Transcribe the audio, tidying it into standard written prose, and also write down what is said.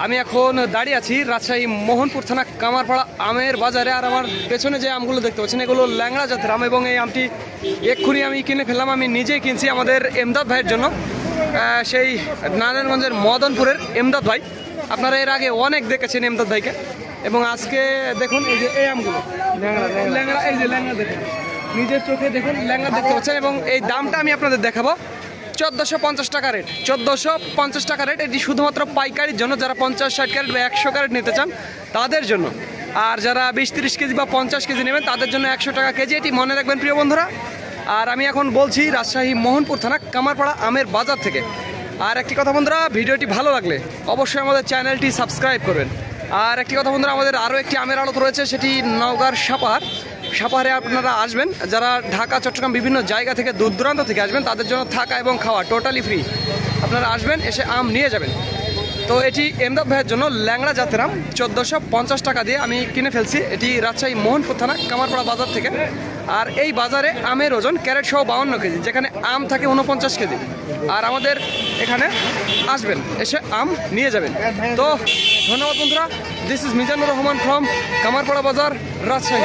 আমি এখন দাঁড়িয়ে আছি রাজশাহী মোহনপুর থানা কামারপাড়া আমের বাজারে। আর আমার পেছনে যে আমগুলো দেখতে পাচ্ছেন এগুলো ল্যাংড়া জাতের আম, এবং এই আমটি এক্ষুনি আমি কিনে ফেললাম। আমি নিজেই কিনছি আমাদের এমদাদ ভাইয়ের জন্য, সেই নারায়ণগঞ্জের মদনপুরের এমদাদ ভাই। আপনারা এর আগে অনেক দেখেছেন এমদাদ ভাইকে, এবং আজকে দেখুন এই যে এই আমগুলো ল্যাংড়া, এই যে ল্যাংড়া দেখুন, নিজের চোখে দেখুন ল্যাংড়া দেখতে পাচ্ছেন। এবং এই দামটা আমি আপনাদের দেখাবো, 1450 টাকা রেট, 1450 টাকা রেট। এটি শুধুমাত্র পাইকারির জন্য, যারা 50-60 ক্যারেট বা 100 ক্যারেট নিতে চান তাদের জন্য। আর যারা 20-30 কেজি বা 50 কেজি নেবেন তাদের জন্য 100 টাকা কেজি। এটি মনে রাখবেন প্রিয় বন্ধুরা। আর আমি এখন বলছি রাজশাহী মোহনপুর থানা কামারপাড়া আমের বাজার থেকে। আর একটি কথা বন্ধুরা, ভিডিওটি ভালো লাগলে অবশ্যই আমাদের চ্যানেলটি সাবস্ক্রাইব করবেন। আর একটি কথা বন্ধুরা, আমাদের আরও একটি আমের আড়ত রয়েছে, সেটি নওগাঁর সাপাহারে আপনারা আসবেন। যারা ঢাকা, চট্টগ্রাম বিভিন্ন জায়গা থেকে দূর দূরান্ত থেকে আসবেন তাদের জন্য থাকা এবং খাওয়া টোটালি ফ্রি। আপনারা আসবেন, এসে আম নিয়ে যাবেন। তো এটি এমদাদ ভাইয়ের জন্য ল্যাংড়া জাতের আম, 1450 টাকা দিয়ে আমি কিনে ফেলছি। এটি রাজশাহী মোহনপুর থানা কামারপাড়া বাজার থেকে। আর এই বাজারে আমের ওজন ক্যারেট সহ 52 কেজি, যেখানে আম থাকে 49 কেজি। আর আমাদের এখানে আসবেন, এসে আম নিয়ে যাবেন। তো ধন্যবাদ বন্ধুরা। This is Mizanur Rahman from Kamarpara বাজার, রাজশাহী।